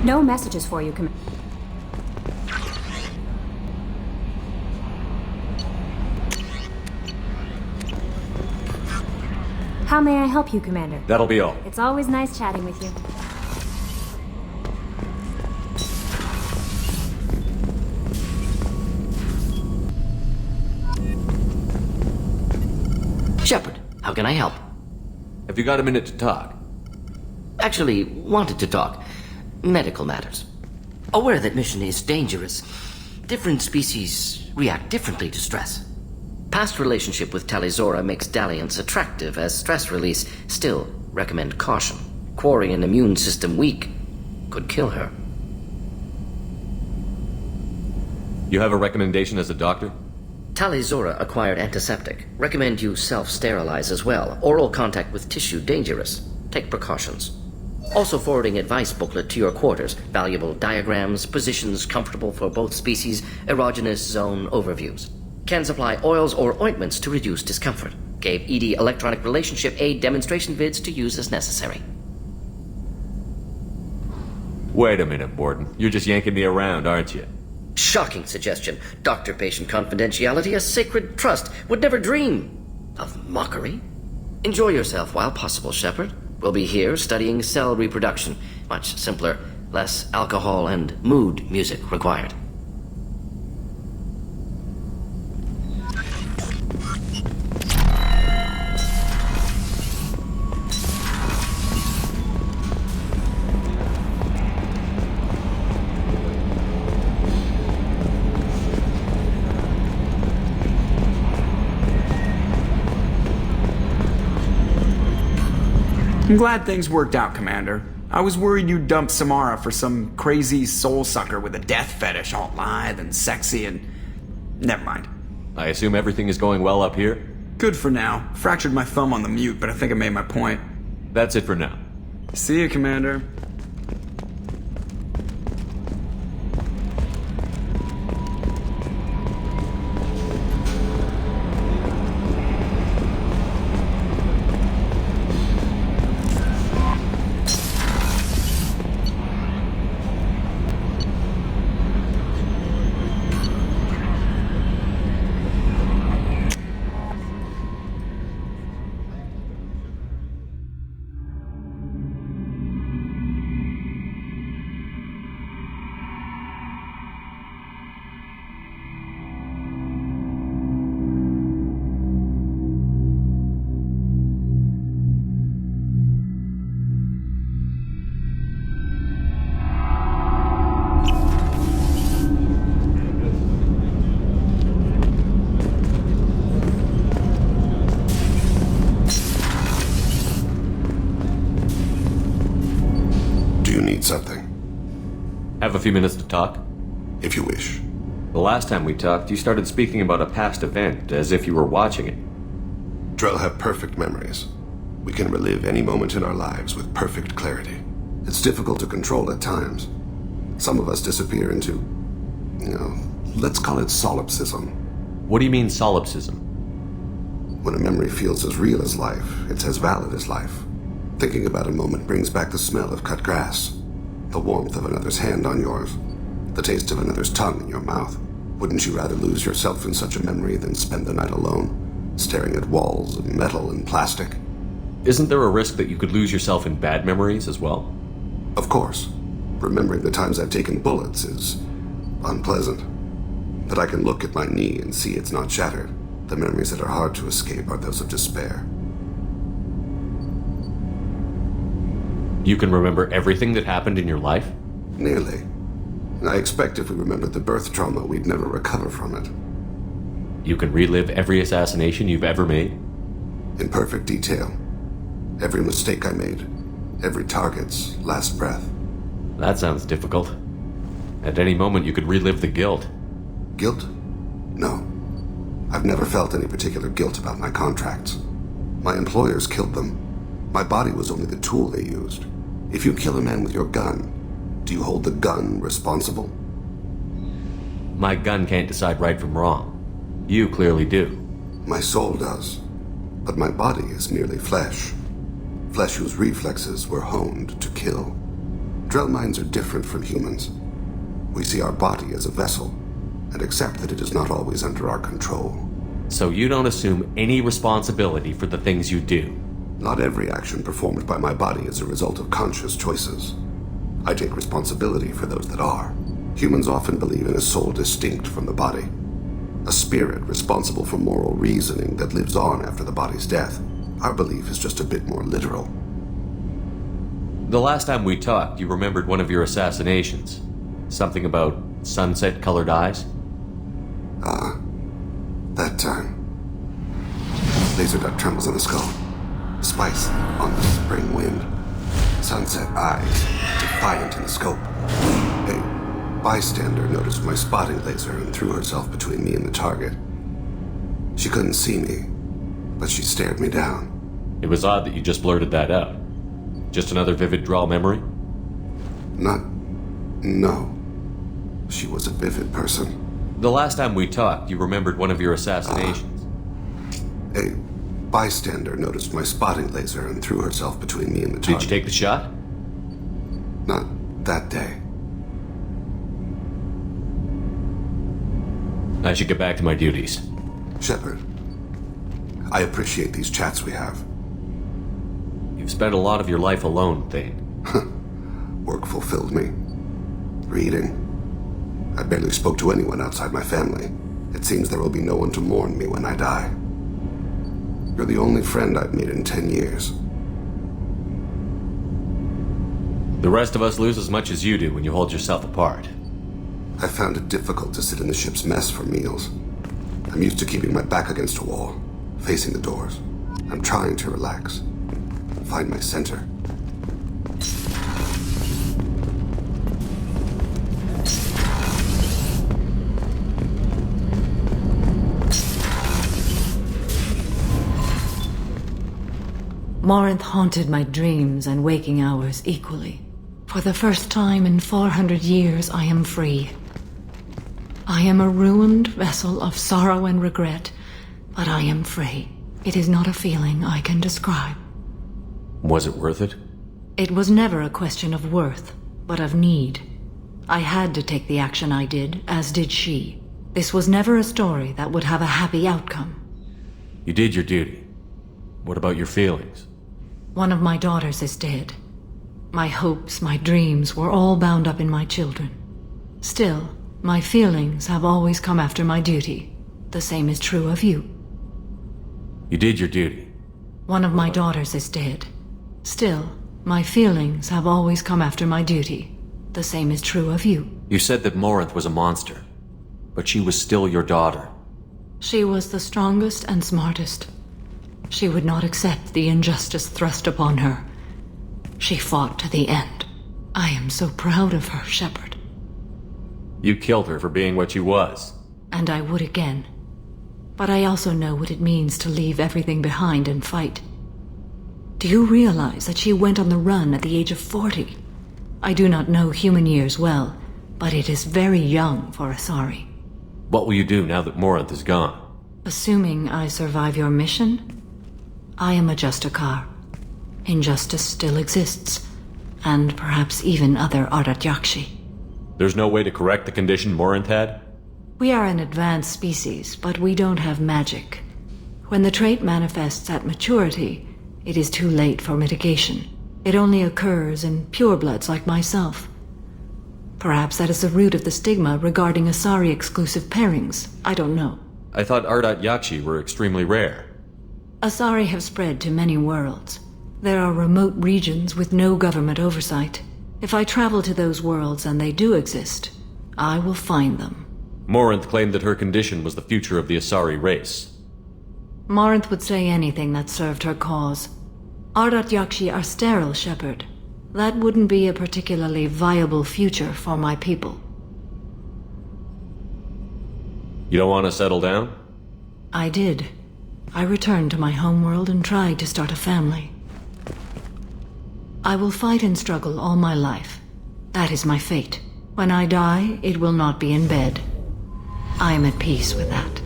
No messages for you, How may I help you, Commander? That'll be all. It's always nice chatting with you. Shepard, how can I help? Have you got a minute to talk? Actually, wanted to talk. Medical matters. Aware that mission is dangerous. Different species react differently to stress. Past relationship with Talizora makes dalliance attractive as stress release. Still, recommend caution. Quarry an immune system weak could kill her. You have a recommendation as a doctor? Talizora acquired antiseptic. Recommend you self-sterilize as well. Oral contact with tissue dangerous. Take precautions. Also forwarding advice booklet to your quarters. Valuable diagrams, positions comfortable for both species, erogenous zone overviews. Can supply oils or ointments to reduce discomfort. Gave ED electronic relationship aid demonstration vids to use as necessary. Wait a minute, Borden. You're just yanking me around, aren't you? Shocking suggestion. Doctor-patient confidentiality, a sacred trust. Would never dream of mockery. Enjoy yourself while possible, Shepard. We'll be here studying cell reproduction. Much simpler, less alcohol and mood music required. I'm glad things worked out, Commander. I was worried you'd dump Samara for some crazy soul sucker with a death fetish, all lithe and sexy and... Never mind. I assume everything is going well up here? Good for now. Fractured my thumb on the mute, but I think I made my point. That's it for now. See you, Commander. Something. Have a few minutes to talk? If you wish. The last time we talked, you started speaking about a past event, as if you were watching it. Drell have perfect memories. We can relive any moment in our lives with perfect clarity. It's difficult to control at times. Some of us disappear into, let's call it solipsism. What do you mean, solipsism? When a memory feels as real as life, it's as valid as life. Thinking about a moment brings back the smell of cut grass, the warmth of another's hand on yours, the taste of another's tongue in your mouth. Wouldn't you rather lose yourself in such a memory than spend the night alone, staring at walls of metal and plastic? Isn't there a risk that you could lose yourself in bad memories as well? Of course. Remembering the times I've taken bullets is unpleasant. But I can look at my knee and see it's not shattered. The memories that are hard to escape are those of despair. You can remember everything that happened in your life? Nearly. I expect if we remembered the birth trauma, we'd never recover from it. You can relive every assassination you've ever made? In perfect detail. Every mistake I made. Every target's last breath. That sounds difficult. At any moment you could relive the guilt. Guilt? No. I've never felt any particular guilt about my contracts. My employers killed them. My body was only the tool they used. If you kill a man with your gun, do you hold the gun responsible? My gun can't decide right from wrong. You clearly do. My soul does. But my body is merely flesh. Flesh whose reflexes were honed to kill. Drell minds are different from humans. We see our body as a vessel, and accept that it is not always under our control. So you don't assume any responsibility for the things you do? Not every action performed by my body is a result of conscious choices. I take responsibility for those that are. Humans often believe in a soul distinct from the body. A spirit responsible for moral reasoning that lives on after the body's death. Our belief is just a bit more literal. The last time we talked, you remembered one of your assassinations. Something about sunset-colored eyes? That time. Laser dot trembles in the skull. Spice on the spring wind. Sunset eyes, defiant in the scope. A bystander noticed my spotting laser and threw herself between me and the target. She couldn't see me, but she stared me down. It was odd that you just blurted that out. Just another vivid draw memory? No. She was a vivid person. The last time we talked, you remembered one of your assassinations. A bystander noticed my spotting laser and threw herself between me and the target. Did you take the shot? Not that day. I should get back to my duties. Shepard, I appreciate these chats we have. You've spent a lot of your life alone, Thane. Work fulfilled me. Reading. I barely spoke to anyone outside my family. It seems there will be no one to mourn me when I die. You're the only friend I've made in 10 years. The rest of us lose as much as you do when you hold yourself apart. I found it difficult to sit in the ship's mess for meals. I'm used to keeping my back against a wall, facing the doors. I'm trying to relax, find my center. Morinth haunted my dreams and waking hours equally. For the first time in 400 years, I am free. I am a ruined vessel of sorrow and regret, but I am free. It is not a feeling I can describe. Was it worth it? It was never a question of worth, but of need. I had to take the action I did, as did she. This was never a story that would have a happy outcome. You did your duty. What about your feelings? One of my daughters is dead. My hopes, my dreams were all bound up in my children. Still, my feelings have always come after my duty. The same is true of you. You did your duty. One of my daughters is dead. Still, my feelings have always come after my duty. The same is true of you. You said that Morinth was a monster, but she was still your daughter. She was the strongest and smartest. She would not accept the injustice thrust upon her. She fought to the end. I am so proud of her, Shepard. You killed her for being what she was. And I would again. But I also know what it means to leave everything behind and fight. Do you realize that she went on the run at the age of 40? I do not know human years well, but it is very young for Asari. What will you do now that Morinth is gone? Assuming I survive your mission, I am a Justikar. Injustice still exists, and perhaps even other Ardat-Yakshi. There's no way to correct the condition Morinth had? We are an advanced species, but we don't have magic. When the trait manifests at maturity, it is too late for mitigation. It only occurs in purebloods like myself. Perhaps that is the root of the stigma regarding Asari-exclusive pairings. I don't know. I thought Ardat-Yakshi were extremely rare. Asari have spread to many worlds. There are remote regions with no government oversight. If I travel to those worlds and they do exist, I will find them. Morinth claimed that her condition was the future of the Asari race. Morinth would say anything that served her cause. Ardat-Yakshi are sterile, Shepard. That wouldn't be a particularly viable future for my people. You don't want to settle down? I did. I returned to my homeworld and tried to start a family. I will fight and struggle all my life. That is my fate. When I die, it will not be in bed. I am at peace with that.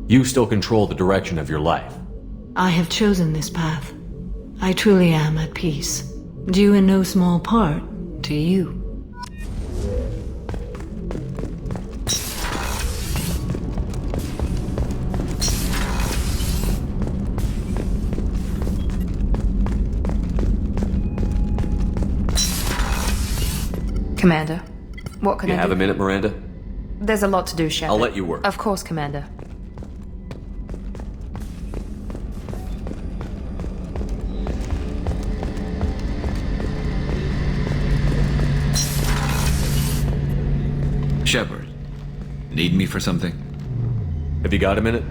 You still control the direction of your life. I have chosen this path. I truly am at peace. Due in no small part to you. Commander, what can You I have do? a minute, Miranda? There's a lot to do, Shepard. I'll let you work. Of course, Commander. Shepard, need me for something? Have you got a minute?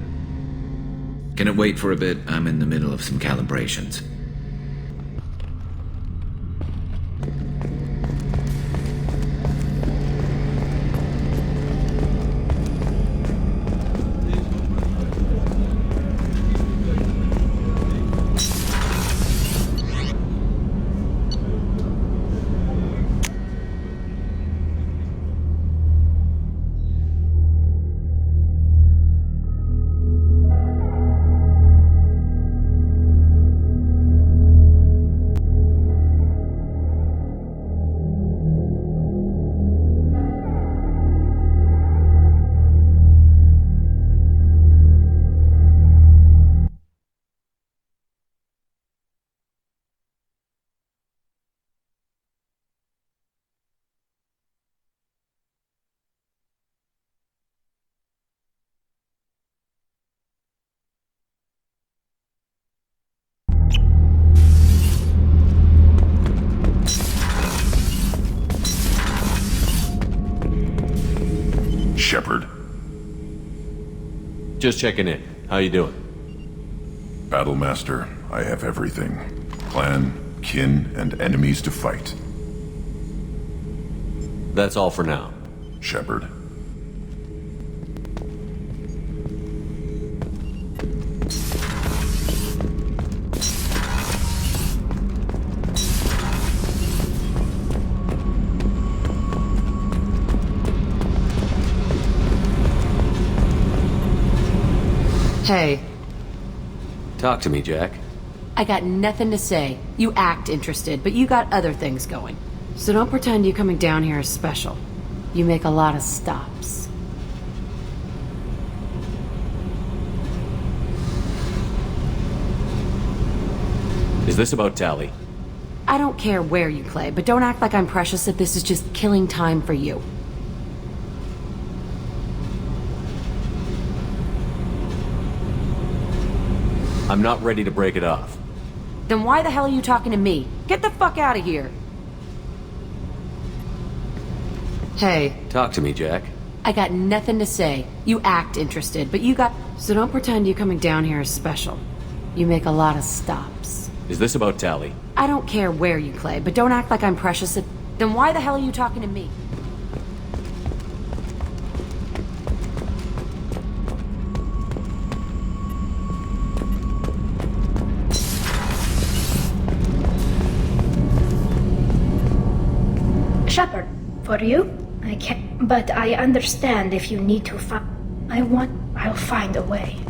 Can it wait for a bit? I'm in the middle of some calibrations. Shepard. Just checking in. How you doing? Battlemaster, I have everything. Clan, kin, and enemies to fight. That's all for now. Shepard. Hey, Talk to me, Jack. I got nothing to say. You act interested, but you got other things going. So don't pretend you coming down here is special. You make a lot of stops. Is this about Tally? I don't care where you play, but don't act like I'm precious if this is just killing time for you. I'm not ready to break it off. Then why the hell are you talking to me? Get the fuck out of here! Hey, Talk to me, Jack. I got nothing to say. You act interested, but you got... So don't pretend you coming down here is special. You make a lot of stops. Is this about Tally? I don't care where you play, but don't act like I'm precious if... Then why the hell are you talking to me? Shepard, for you? I can't. But I understand if you need to fight. I'll find a way.